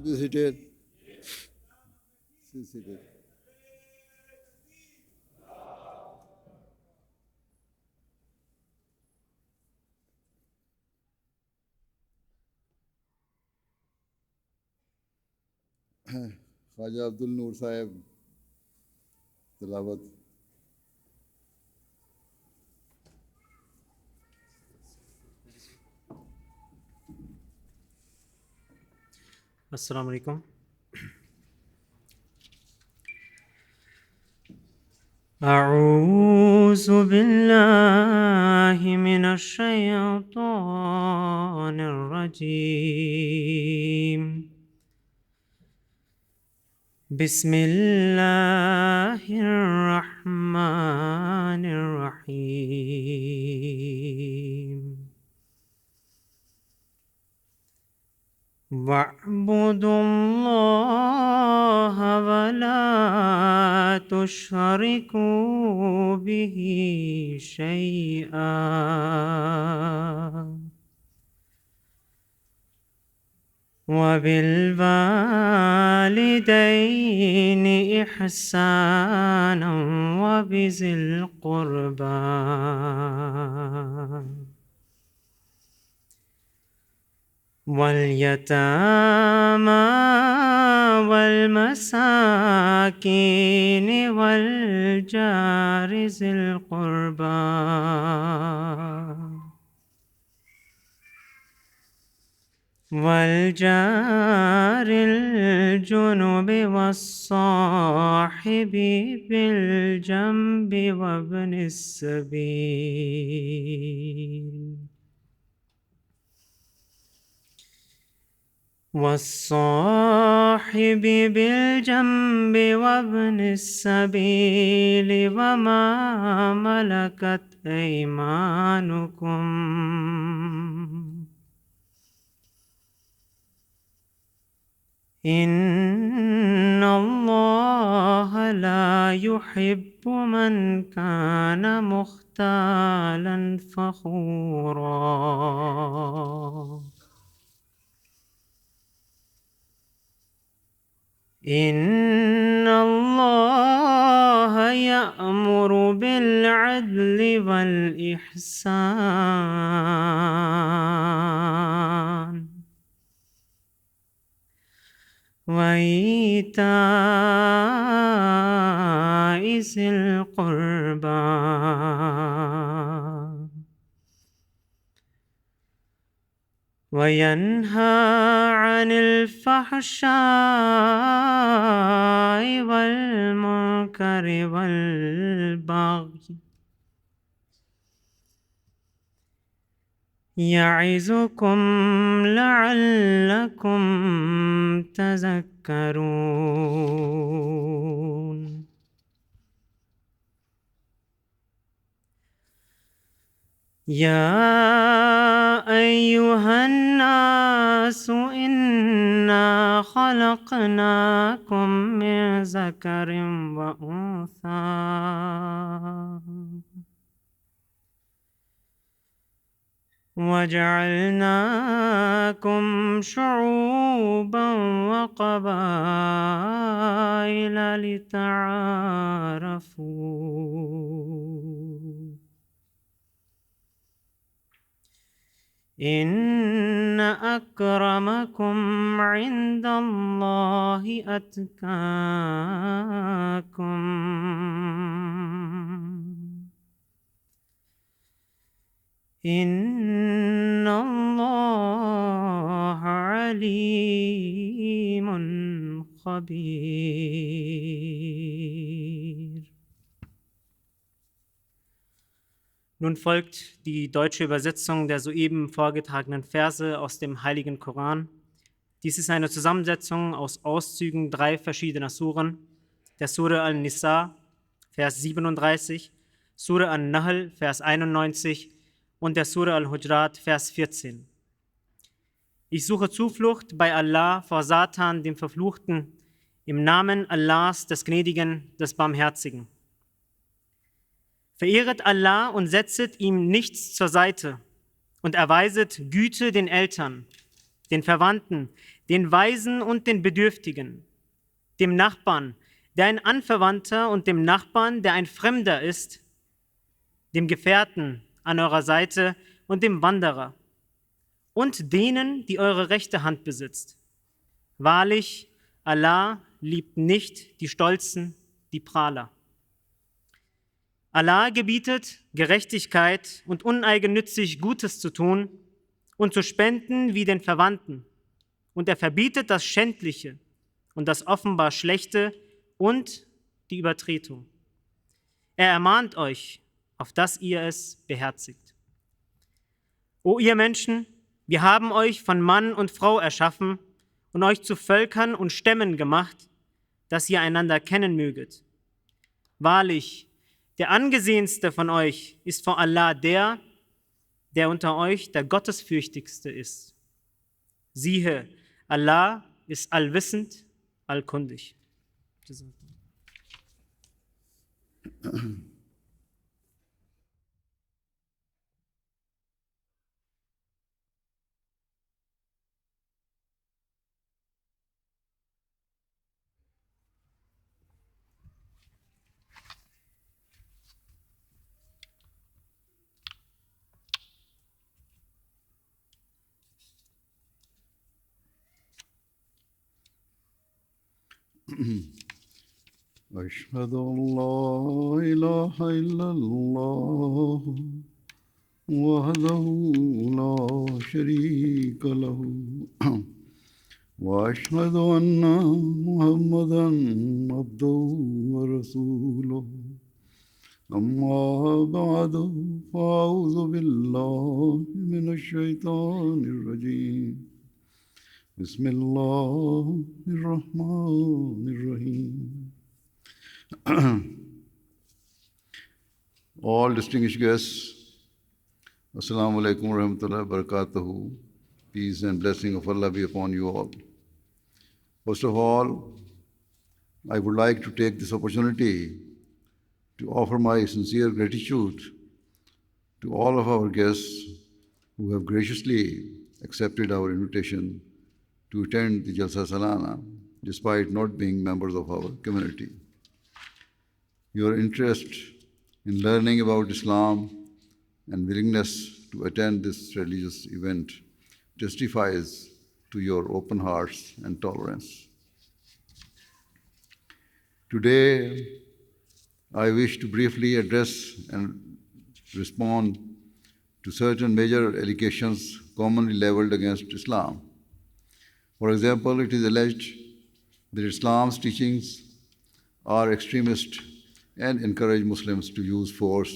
be seated. Be seated. Khwaja Abdul नूर साहब तिलावत। अस्सलाम वालेकुम। अऊज़ु बिल्लाहि मिनश शैतानिर रजीम। बिस्मिल्लाहिर रहमानिर रहीम। वअब्दुल्लाह वला तुशरिकू बिही शैआ वबिलवालिदैनि इहसानन वबिज़िल क़ुर्बा वल्यतामा वल्मसाकीन वल्जारि ज़िल क़ुर्बा वल्जारिल जुनुबि वस्साहिबि बिलजंबि वब्निस सबील والصاحب بالجنب وابن السبيل وما ملكت أيمانكم إن الله لا يحب من كان مختالا فخورا إن الله يأمر بالعدل والإحسان وإيتاء ذي القربى وينهى عن الفحشاء والمنكر والبغي يعظكم لعلكم تذكرون يا أيها الناس إنا خلقناكم من ذكر وأنثى وجعلناكم شعوبا وقبائل لتعارفوا إن أكرمكم عند الله أتقاكم إن الله عليم خبير. Nun folgt die deutsche Übersetzung der soeben vorgetragenen Verse aus dem Heiligen Koran. Dies ist eine Zusammensetzung aus Auszügen 3 verschiedener Suren, der Sure Al-Nisa, Vers 37, Sure An-Nahl, Vers 91 und der Sure Al-Hujurat, Vers 14. Ich suche Zuflucht bei Allah vor Satan, dem Verfluchten, im Namen Allahs, des Gnädigen, des Barmherzigen. Verehret Allah und setzet ihm nichts zur Seite und erweiset Güte den Eltern, den Verwandten, den Weisen und den Bedürftigen, dem Nachbarn, der ein Anverwandter und dem Nachbarn, der ein Fremder ist, dem Gefährten an eurer Seite und dem Wanderer und denen, die eure rechte Hand besitzt. Wahrlich, Allah liebt nicht die Stolzen, die Prahler. Allah gebietet, Gerechtigkeit und uneigennützig Gutes zu tun und zu spenden wie den Verwandten. Und er verbietet das Schändliche und das offenbar Schlechte und die Übertretung. Er ermahnt euch, auf dass ihr es beherzigt. O ihr Menschen, wir haben euch von Mann und Frau erschaffen und euch zu Völkern und Stämmen gemacht, dass ihr einander kennen möget. Wahrlich, der angesehenste von euch ist vor Allah der, der unter euch der Gottesfürchtigste ist. Siehe, Allah ist allwissend, allkundig. أشهد أن لا إله إلا الله وحده لا شريك له وأشهد أن محمدا عبده ورسوله أما بعد فأعوذ بالله من الشيطان الرجيم بسم الله الرحمن الرحيم All distinguished guests, Assalamu alaikum wa rahmatullahi wa barakatuhu. Peace and blessing of Allah be upon you all. First of all, I would like to take this opportunity to offer my sincere gratitude to all of our guests who have graciously accepted our invitation to attend the Jalsa Salana despite not being members of our community. Your interest in learning about Islam and willingness to attend this religious event testifies to your open hearts and tolerance. Today, I wish to briefly address and respond to certain major allegations commonly leveled against Islam. For example, it is alleged that Islam's teachings are extremist and encourage Muslims to use force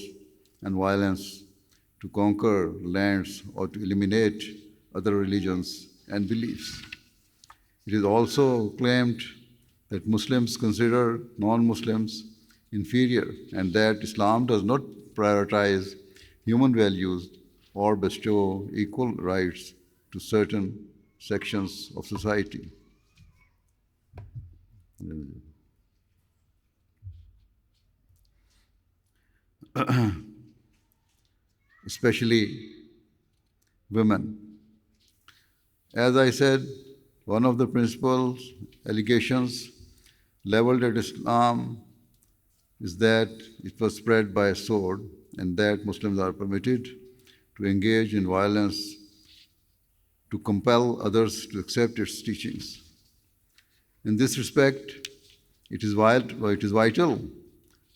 and violence to conquer lands or to eliminate other religions and beliefs. It is also claimed that Muslims consider non-Muslims inferior and that Islam does not prioritize human values or bestow equal rights to certain sections of society. Especially women. As I said, one of the principal allegations leveled at Islam is that it was spread by a sword and that Muslims are permitted to engage in violence to compel others to accept its teachings. In this respect, it is vital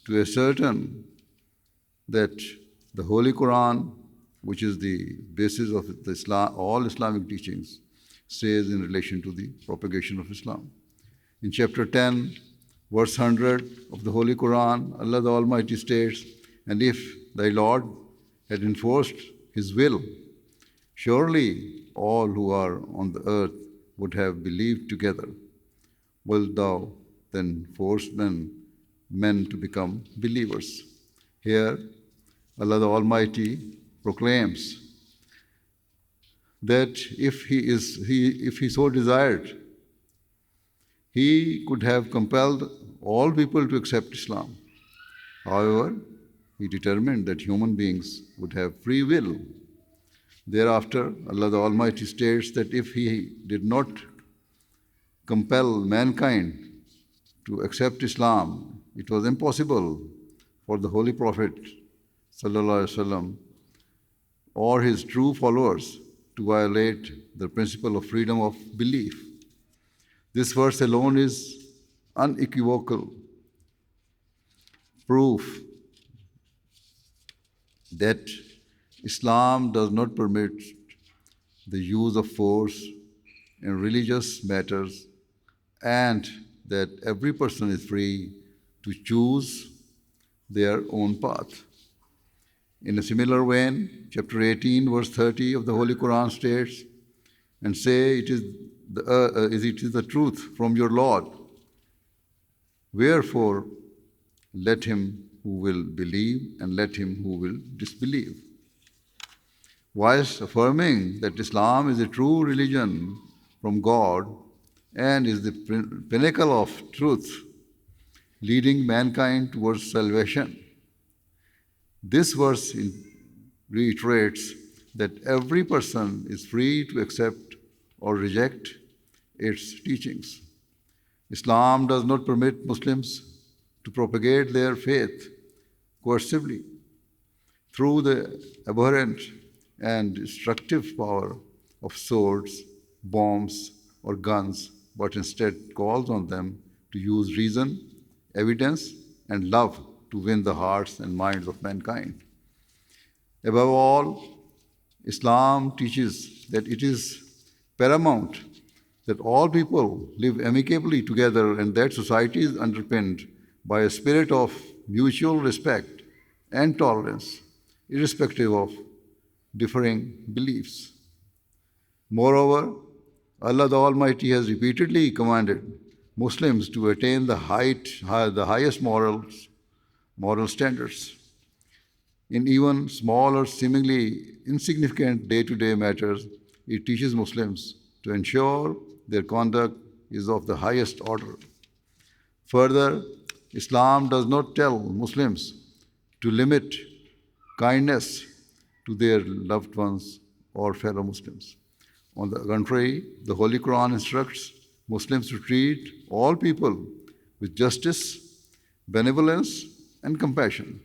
to ascertain that the Holy Quran, which is the basis of all Islamic teachings, says in relation to the propagation of Islam. In chapter 10, verse 100 of the Holy Quran, Allah the Almighty states, "And if thy Lord had enforced His will, surely all who are on the earth would have believed together. Wilt thou then force men to become believers?" Here, Allah the Almighty proclaims that if he so desired, He could have compelled all people to accept Islam. However, He determined that human beings would have free will. Thereafter, Allah the Almighty states that if He did not compel mankind to accept Islam, it was impossible for the Holy Prophet ﷺ or his true followers to violate the principle of freedom of belief. This verse alone is unequivocal proof that Islam does not permit the use of force in religious matters and that every person is free to choose their own path. In a similar vein, chapter 18, verse 30 of the Holy Quran states, and say it is the truth from your Lord. Wherefore, let him who will believe and let him who will disbelieve. Whilst affirming that Islam is a true religion from God and is the pinnacle of truth, leading mankind towards salvation. This verse reiterates that every person is free to accept or reject its teachings. Islam does not permit Muslims to propagate their faith coercively through the abhorrent and destructive power of swords, bombs, or guns, but instead calls on them to use reason, evidence, and love to win the hearts and minds of mankind. Above all, Islam teaches that it is paramount that all people live amicably together and that society is underpinned by a spirit of mutual respect and tolerance, irrespective of differing beliefs. Moreover, Allah the Almighty has repeatedly commanded Muslims to attain the highest moral standards. In even small or seemingly insignificant day-to-day matters, it teaches Muslims to ensure their conduct is of the highest order. Further, Islam does not tell Muslims to limit kindness to their loved ones or fellow Muslims. On the contrary, the Holy Quran instructs Muslims to treat all people with justice, benevolence, and compassion.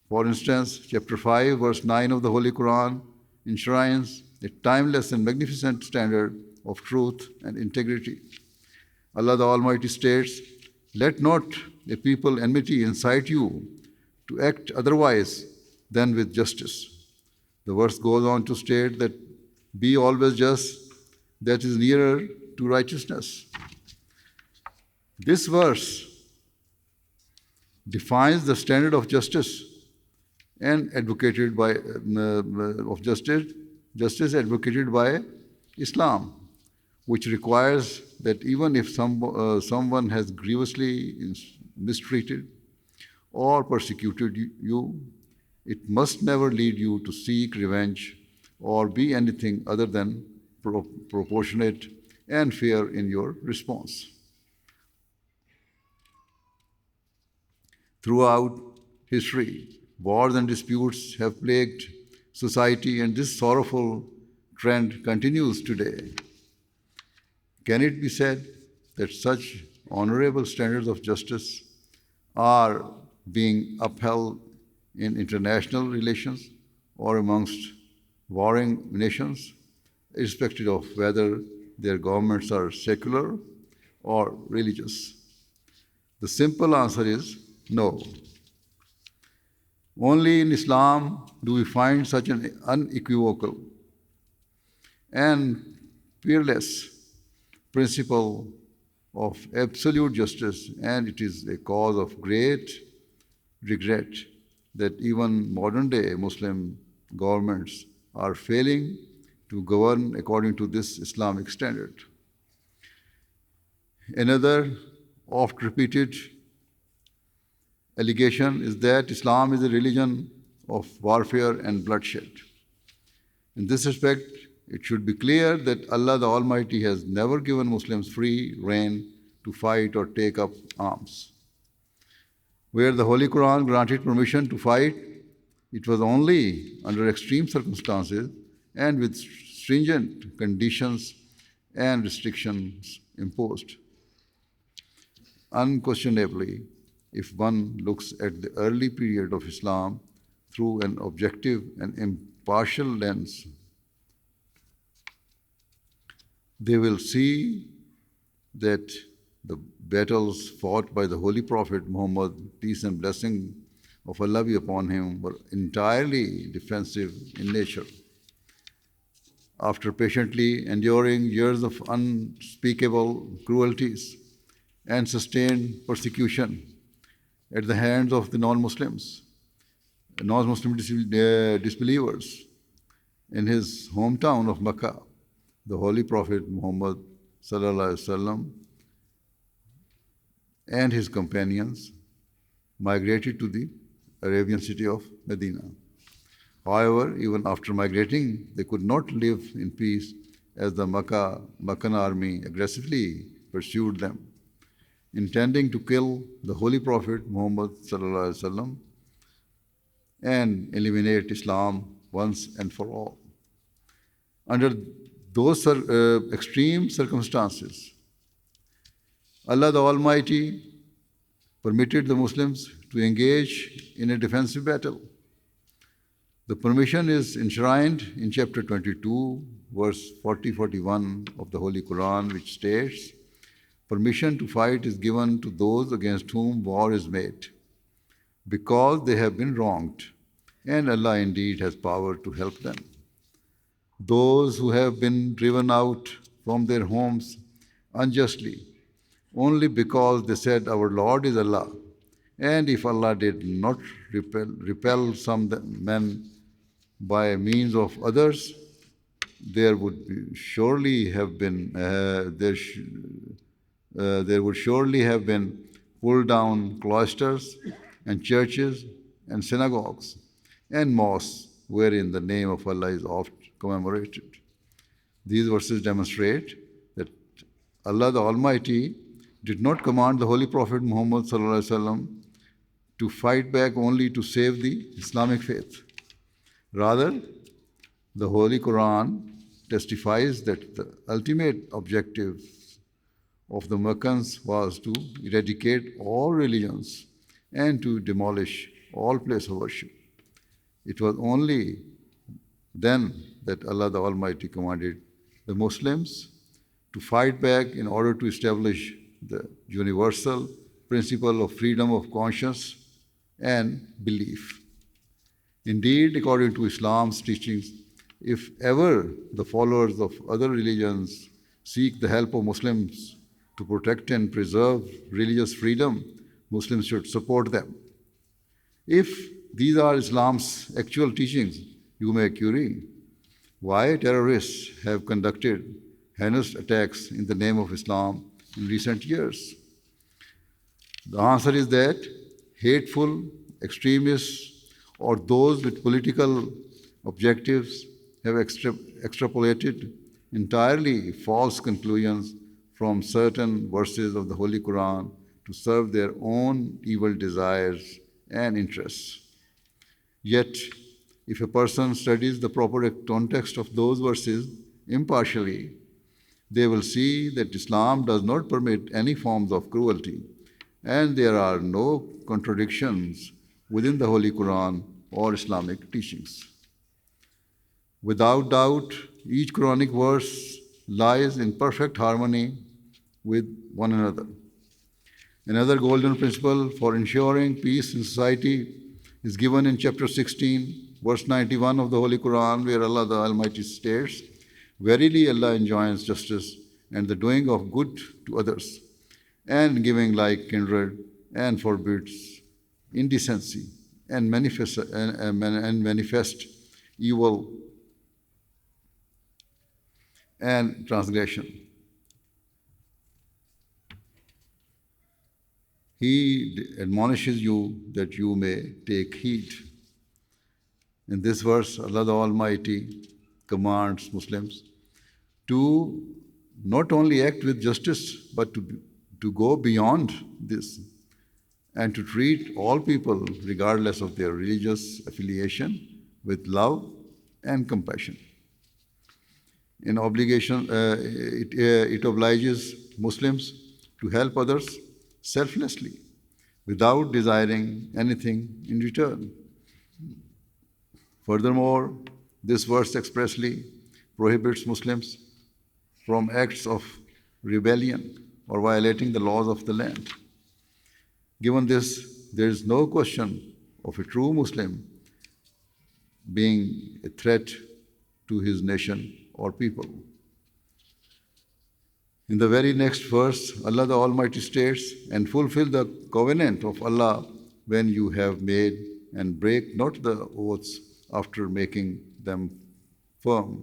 For instance, chapter 5, verse 9 of the Holy Quran enshrines a timeless and magnificent standard of truth and integrity. Allah the Almighty states, "Let not a people enmity incite you to act otherwise than with justice." The verse goes on to state that be always just, that is nearer to righteousness. This verse defines the standard of justice and advocated by justice advocated by Islam, which requires that even if someone has grievously mistreated or persecuted you, it must never lead you to seek revenge or be anything other than proportionate and fair in your response. Throughout history, wars and disputes have plagued society, and this sorrowful trend continues today. Can it be said that such honorable standards of justice are being upheld in international relations or amongst warring nations, irrespective of whether their governments are secular or religious? The simple answer is no. Only in Islam do we find such an unequivocal and fearless principle of absolute justice, and it is a cause of great regret that even modern-day Muslim governments are failing to govern according to this Islamic standard. Another oft-repeated allegation is that Islam is a religion of warfare and bloodshed. In this respect, it should be clear that Allah the Almighty has never given Muslims free rein to fight or take up arms. Where the Holy Quran granted permission to fight, it was only under extreme circumstances and with stringent conditions and restrictions imposed. Unquestionably, if one looks at the early period of Islam through an objective and impartial lens, they will see that the battles fought by the Holy Prophet Muhammad, peace and blessing of Allah be upon him, were entirely defensive in nature. After patiently enduring years of unspeakable cruelties and sustained persecution at the hands of the non-Muslim disbelievers in his hometown of Mecca, the Holy Prophet Muhammad sallallahu alaihi wasallam and his companions migrated to the Arabian city of Medina. However, even after migrating, they could not live in peace as the Meccan army aggressively pursued them, intending to kill the Holy Prophet Muhammad sallallahu alaihi wasallam and eliminate Islam once and for all. Under those extreme circumstances, Allah the Almighty permitted the Muslims to engage in a defensive battle. The permission is enshrined in chapter 22, verse 40-41 of the Holy Quran, which states, "Permission to fight is given to those against whom war is made, because they have been wronged, and Allah indeed has power to help them. Those who have been driven out from their homes unjustly, only because they said, 'Our Lord is Allah,' and if Allah did not repel some men by means of others, there would surely have been pulled down cloisters and churches and synagogues and mosques wherein the name of Allah is oft commemorated." These verses demonstrate that Allah the Almighty did not command the Holy Prophet Muhammad sallallahu alaihi wasallam to fight back only to save the Islamic faith. Rather, the Holy Quran testifies that the ultimate objective of the Meccans was to eradicate all religions and to demolish all places of worship. It was only then that Allah the Almighty commanded the Muslims to fight back in order to establish the universal principle of freedom of conscience and belief. Indeed, according to Islam's teachings, if ever the followers of other religions seek the help of Muslims to protect and preserve religious freedom, Muslims should support them. If these are Islam's actual teachings, you may query why terrorists have conducted heinous attacks in the name of Islam in recent years. The answer is that hateful extremists or those with political objectives have extrapolated entirely false conclusions from certain verses of the Holy Quran to serve their own evil desires and interests. Yet, if a person studies the proper context of those verses impartially, they will see that Islam does not permit any forms of cruelty, and there are no contradictions within the Holy Quran or Islamic teachings. Without doubt, each Quranic verse lies in perfect harmony with one another. Another golden principle for ensuring peace in society is given in chapter 16, verse 91 of the Holy Quran, where Allah the Almighty states, "Verily Allah enjoins justice and the doing of good to others, and giving like kindred, and forbids indecency and manifest evil and transgression. He admonishes you that you may take heed." In this verse, Allah the Almighty commands Muslims to not only act with justice, but to go beyond this and to treat all people, regardless of their religious affiliation, with love and compassion. It obliges Muslims to help others selflessly without desiring anything in return. Furthermore, this verse expressly prohibits Muslims from acts of rebellion or violating the laws of the land. Given this, there is no question of a true Muslim being a threat to his nation or people. In the very next verse, Allah the Almighty states, "And fulfill the covenant of Allah when you have made, and break not the oaths after making them firm,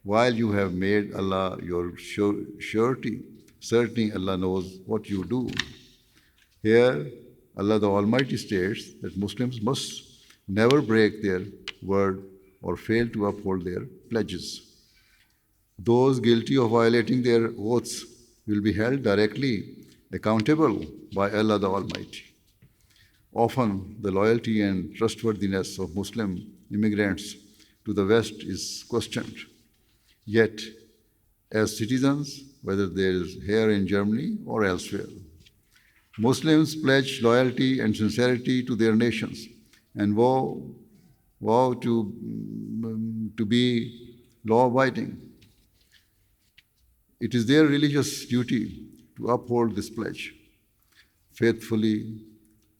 while you have made Allah your surety. Certainly Allah knows what you do." Here, Allah the Almighty states that Muslims must never break their word or fail to uphold their pledges. Those guilty of violating their oaths will be held directly accountable by Allah the Almighty. Often, the loyalty and trustworthiness of Muslim immigrants to the West is questioned. Yet, as citizens, whether they are here in Germany or elsewhere, Muslims pledge loyalty and sincerity to their nations and vow to be law-abiding. It is their religious duty to uphold this pledge, faithfully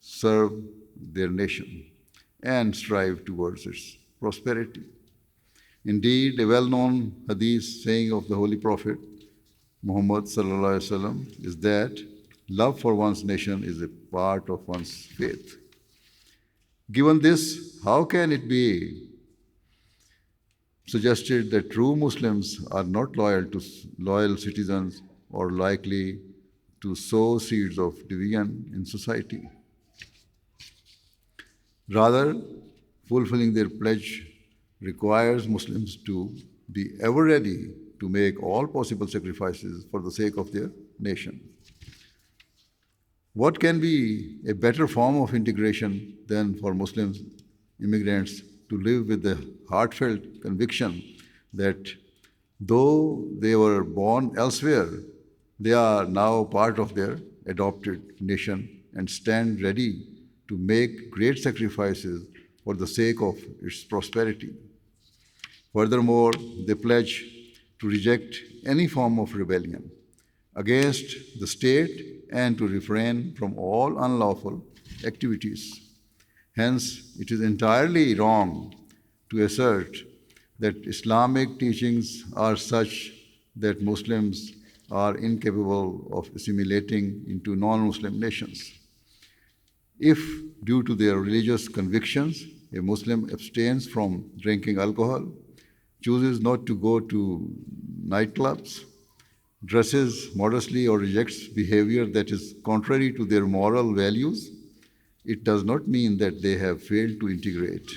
serve their nation, and strive towards its prosperity. Indeed, a well-known hadith saying of the Holy Prophet Muhammad sallallahu alaihi wasallam is that love for one's nation is a part of one's faith. Given this, how can it be suggested that true Muslims are not loyal citizens or likely to sow seeds of division in society? Rather, fulfilling their pledge requires Muslims to be ever ready to make all possible sacrifices for the sake of their nation. What can be a better form of integration than for Muslim immigrants to live with the heartfelt conviction that though they were born elsewhere, they are now part of their adopted nation and stand ready to make great sacrifices for the sake of its prosperity. Furthermore, they pledge to reject any form of rebellion against the state and to refrain from all unlawful activities. Hence, it is entirely wrong to assert that Islamic teachings are such that Muslims are incapable of assimilating into non-Muslim nations. If, due to their religious convictions, a Muslim abstains from drinking alcohol, chooses not to go to nightclubs, dresses modestly, or rejects behavior that is contrary to their moral values, it does not mean that they have failed to integrate.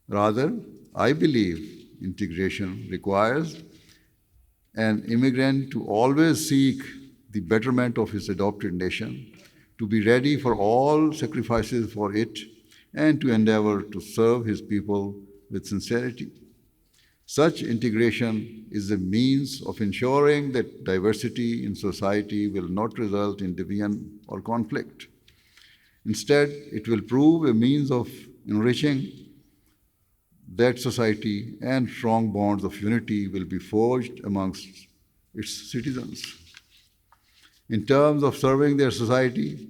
Rather, I believe integration requires an immigrant to always seek the betterment of his adopted nation, to be ready for all sacrifices for it, and to endeavor to serve his people with sincerity. Such integration is a means of ensuring that diversity in society will not result in division or conflict. Instead, it will prove a means of enriching that society, and strong bonds of unity will be forged amongst its citizens. In terms of serving their society,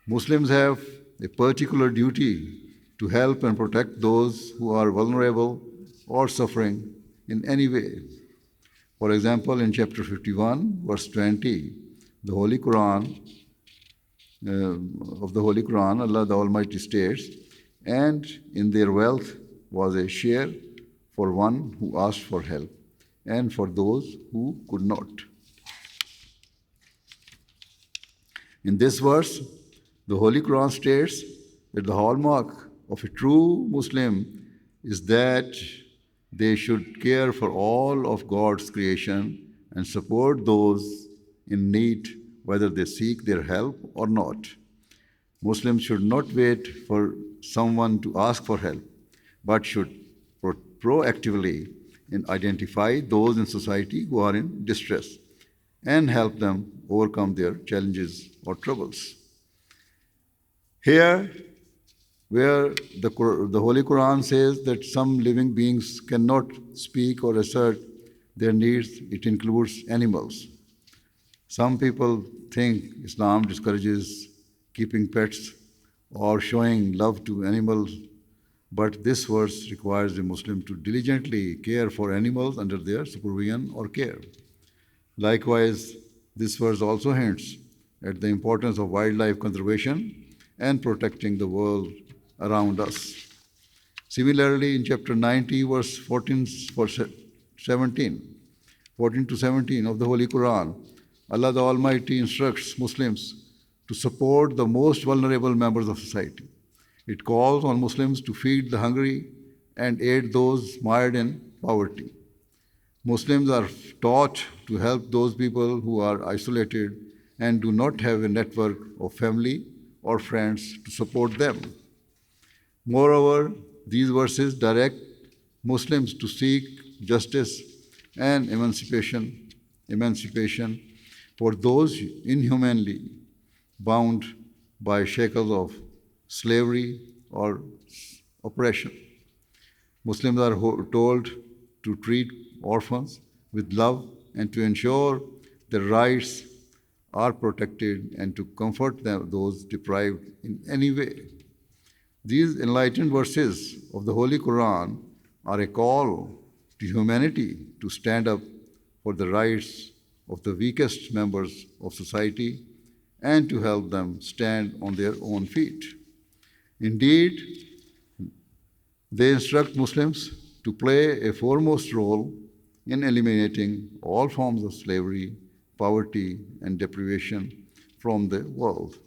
Muslims have a particular duty to help and protect those who are vulnerable or suffering in any way. For example, in chapter 51, verse 20, the Holy Quran, of the Holy Quran, Allah the Almighty states, "And in their wealth was a share for one who asked for help, and for those who could not." In this verse, the Holy Quran states that the hallmark of a true Muslim is that they should care for all of God's creation and support those in need, whether they seek their help or not. Muslims should not wait for someone to ask for help, but should proactively and identify those in society who are in distress and help them overcome their challenges or troubles. Here, where the Holy Quran says that some living beings cannot speak or assert their needs, it includes animals. Some people think Islam discourages keeping pets or showing love to animals, but this verse requires a Muslim to diligently care for animals under their supervision or care. Likewise, this verse also hints at the importance of wildlife conservation and protecting the world around us. Similarly, in chapter 90, verse 14 to 17 of the Holy Quran, Allah the Almighty instructs Muslims to support the most vulnerable members of society. It calls on Muslims to feed the hungry and aid those mired in poverty. Muslims are taught to help those people who are isolated and do not have a network of family or friends to support them. Moreover, these verses direct Muslims to seek justice and emancipation for those inhumanly bound by shackles of slavery or oppression. Muslims are told to treat orphans with love and to ensure their rights are protected and to comfort those deprived in any way. These enlightened verses of the Holy Quran are a call to humanity to stand up for the rights of the weakest members of society and to help them stand on their own feet. Indeed, they instruct Muslims to play a foremost role in eliminating all forms of slavery, poverty, and deprivation from the world.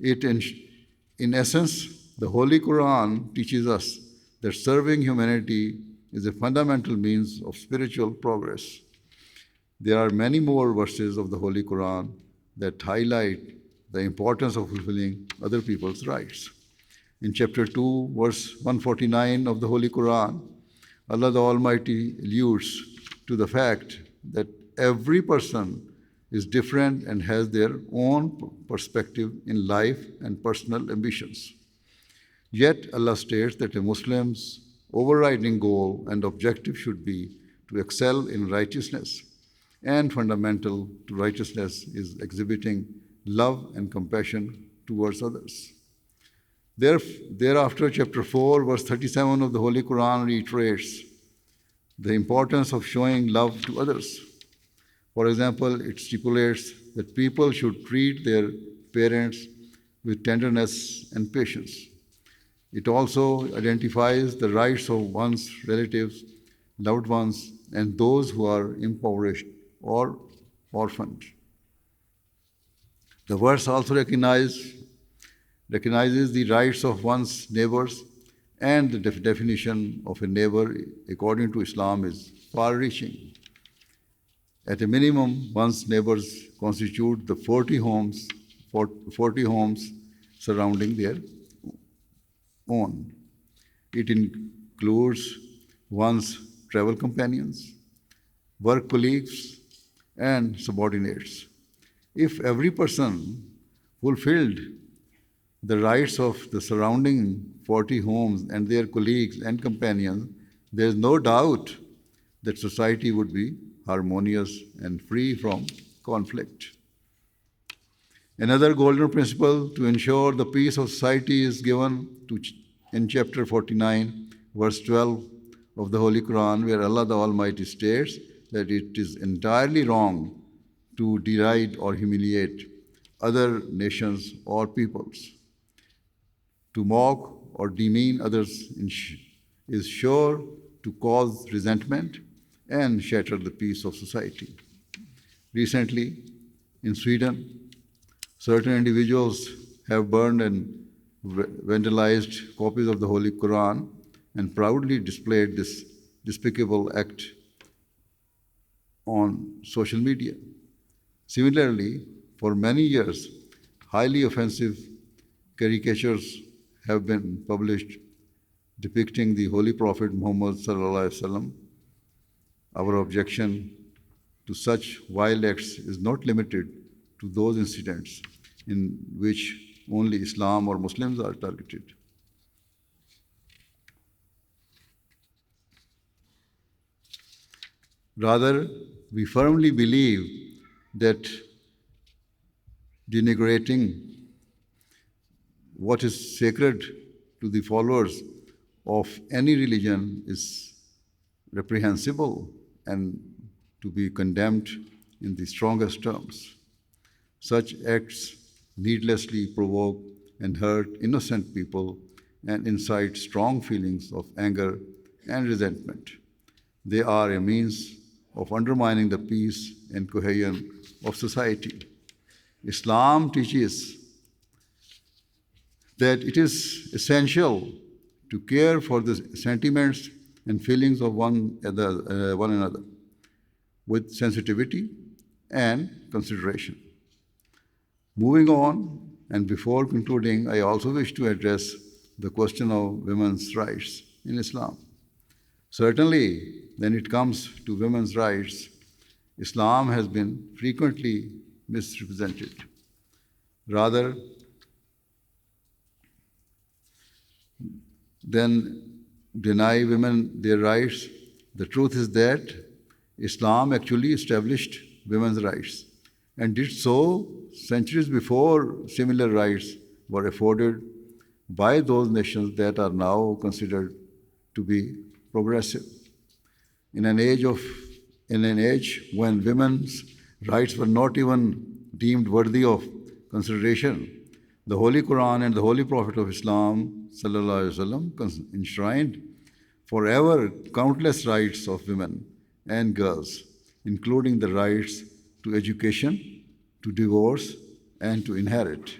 In essence, the Holy Quran teaches us that serving humanity is a fundamental means of spiritual progress. There are many more verses of the Holy Quran that highlight the importance of fulfilling other people's rights. In chapter 2, verse 149 of the Holy Quran, Allah the Almighty alludes to the fact that every person is different and has their own perspective in life and personal ambitions. Yet Allah states that a Muslim's overriding goal and objective should be to excel in righteousness, and fundamental to righteousness is exhibiting love and compassion towards others. Thereafter, chapter 4, verse 37 of the Holy Quran reiterates the importance of showing love to others. For example, it stipulates that people should treat their parents with tenderness and patience. It also identifies the rights of one's relatives, loved ones, and those who are impoverished or orphaned. The verse also recognizes the rights of one's neighbors, and the definition of a neighbor according to Islam is far-reaching. At a minimum, one's neighbors constitute the 40 homes surrounding their own. It includes one's travel companions, work colleagues, and subordinates. If every person fulfilled the rights of the surrounding 40 homes and their colleagues and companions, there is no doubt that society would be harmonious and free from conflict. Another golden principle to ensure the peace of society is given in chapter 49, verse 12 of the Holy Quran, where Allah the Almighty states that it is entirely wrong to deride or humiliate other nations or peoples. To mock or demean others is sure to cause resentment and shatter the peace of society. Recently, in Sweden, certain individuals have burned and vandalized copies of the Holy Quran and proudly displayed this despicable act on social media. Similarly, for many years, highly offensive caricatures have been published depicting the Holy Prophet Muhammad sallallahu alaihi wasallam Our objection to such wild acts is not limited to those incidents in which only Islam or Muslims are targeted. Rather, we firmly believe that denigrating what is sacred to the followers of any religion is reprehensible and to be condemned in the strongest terms. Such acts needlessly provoke and hurt innocent people and incite strong feelings of anger and resentment. They are a means of undermining the peace and cohesion of society. Islam teaches that it is essential to care for the sentiments and feelings of one another with sensitivity and consideration. Moving on, and before concluding, I also wish to address the question of women's rights in Islam. Certainly, when it comes to women's rights, Islam has been frequently misrepresented. Rather than deny women their rights, the truth is that Islam actually established women's rights and did so centuries before similar rights were afforded by those nations that are now considered to be progressive. In an age when women's rights were not even deemed worthy of consideration, the Holy Quran and the Holy Prophet of Islam ﷺ enshrined forever countless rights of women and girls, including the rights to education, to divorce, and to inherit.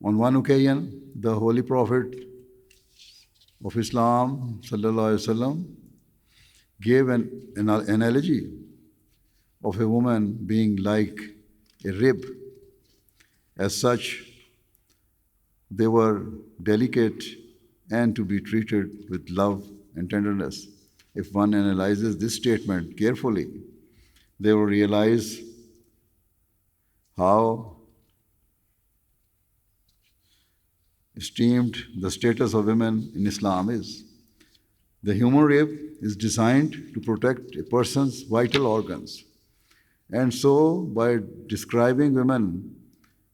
On one occasion, the Holy Prophet of Islam ﷺ gave an analogy of a woman being like a rib. As such, they were delicate and to be treated with love and tenderness. If one analyzes this statement carefully, they will realize how esteemed the status of women in Islam is. The human rib is designed to protect a person's vital organs. And so, by describing women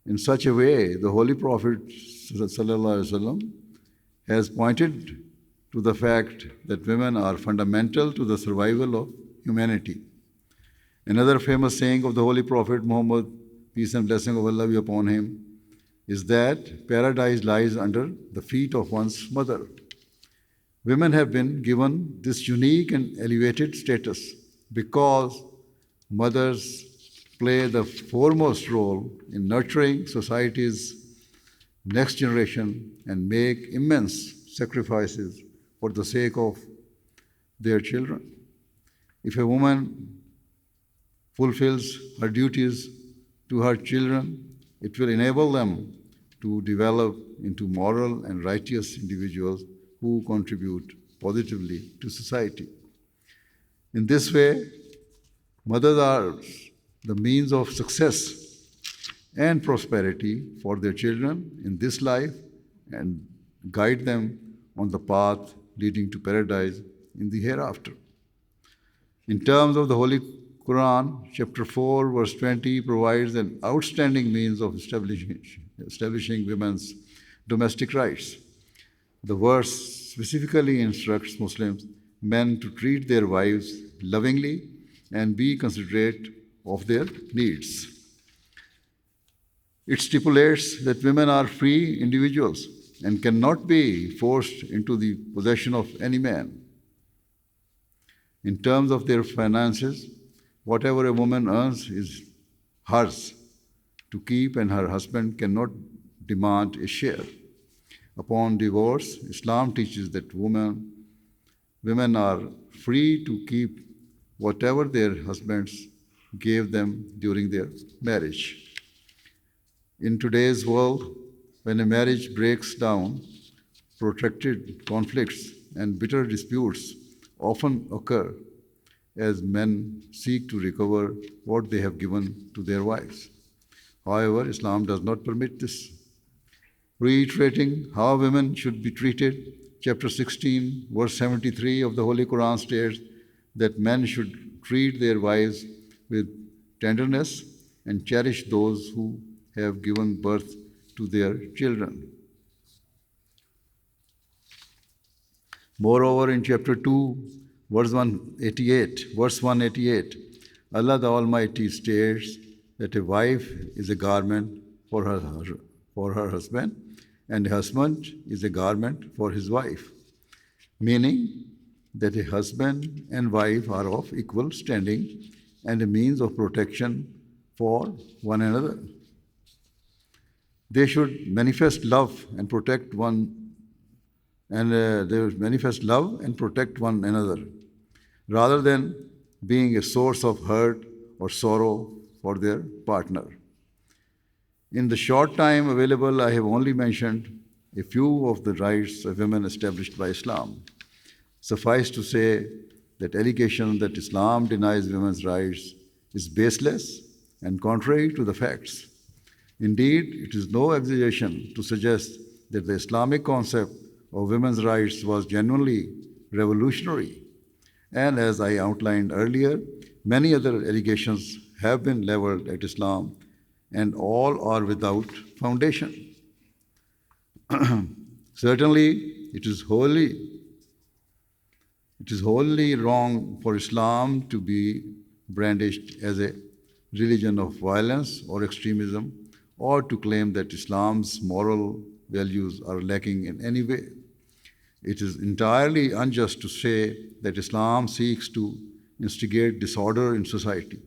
in such a way, the Holy Prophet ﷺ has pointed to the fact that women are fundamental to the survival of humanity. Another famous saying of the Holy Prophet Muhammad, peace and blessing of Allah be upon him, is that paradise lies under the feet of one's mother. Women have been given this unique and elevated status because mothers play the foremost role in nurturing society's next generation and make immense sacrifices for the sake of their children. If a woman fulfills her duties to her children, it will enable them to develop into moral and righteous individuals who contribute positively to society. In this way, mothers are the means of success and prosperity for their children in this life and guide them on the path leading to paradise in the hereafter. In terms of the Holy Quran, chapter 4, verse 20 provides an outstanding means of establishing women's domestic rights. The verse specifically instructs Muslims men to treat their wives lovingly and be considerate of their needs. It stipulates that women are free individuals and cannot be forced into the possession of any man. In terms of their finances, whatever a woman earns is hers to keep, and her husband cannot demand a share. Upon divorce, Islam teaches that women are free to keep whatever their husbands gave them during their marriage. In today's world, when a marriage breaks down, protracted conflicts and bitter disputes often occur. as men seek to recover what they have given to their wives. However, Islam does not permit this. Reiterating how women should be treated, chapter 16, verse 73 of the Holy Quran states that men should treat their wives with tenderness and cherish those who have given birth to their children. Moreover, in chapter 2, verse 188, Allah the Almighty states that a wife is a garment for her husband, and a husband is a garment for his wife, meaning that a husband and wife are of equal standing and a means of protection for one another. They should manifest love and protect one they manifest love and protect one another, rather than being a source of hurt or sorrow for their partner. In the short time available, I have only mentioned a few of the rights of women established by Islam. Suffice to say that allegation that Islam denies women's rights is baseless and contrary to the facts. Indeed, it is no exaggeration to suggest that the Islamic concept of women's rights was genuinely revolutionary. And as I outlined earlier, many other allegations have been leveled at Islam, and all are without foundation. Certainly, it is wholly wrong for Islam to be brandished as a religion of violence or extremism, or to claim that Islam's moral values are lacking in any way. It is entirely unjust to say that Islam seeks to instigate disorder in society.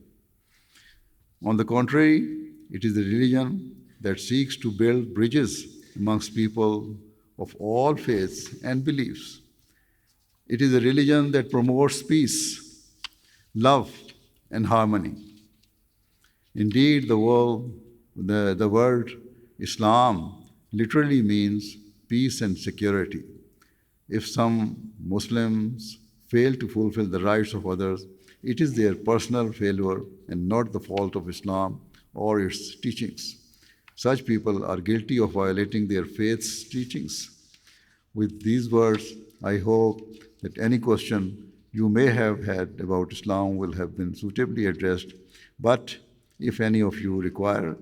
On the contrary, it is a religion that seeks to build bridges amongst people of all faiths and beliefs. It is a religion that promotes peace, love, and harmony. Indeed, the word Islam literally means peace and security. If some Muslims fail to fulfill the rights of others, it is their personal failure and not the fault of Islam or its teachings. Such people are guilty of violating their faith's teachings. With these words, I hope that any question you may have had about Islam will have been suitably addressed. But if any of you require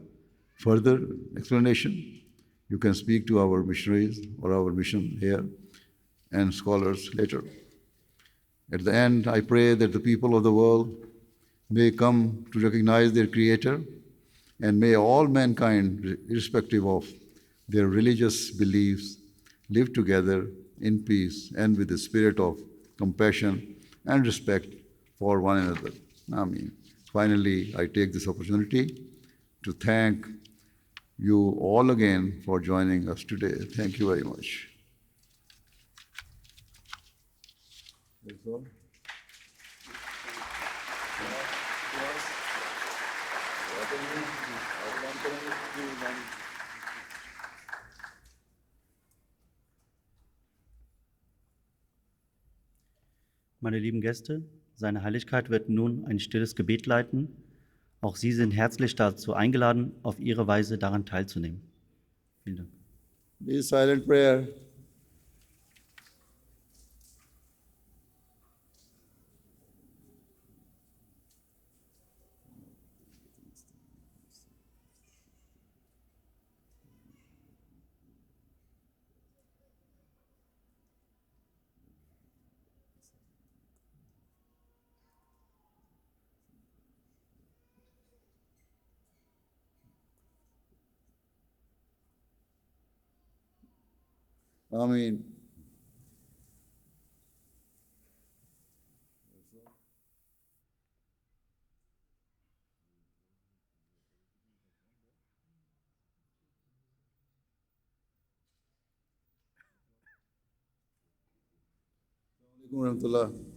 further explanation, you can speak to our missionaries or our mission here and scholars later. At the end, I pray that the people of the world may come to recognize their Creator, and may all mankind, irrespective of their religious beliefs, live together in peace and with the spirit of compassion and respect for one another. Ameen. Finally, I take this opportunity to thank you all again for joining us today. Thank you very much. That's all. Meine lieben Gäste, seine Heiligkeit wird nun ein stilles Gebet leiten. Auch Sie sind herzlich dazu eingeladen, auf Ihre Weise daran teilzunehmen. Vielen Dank. Be silent prayer. Ameen. Assalamu alaikum warahmatullah.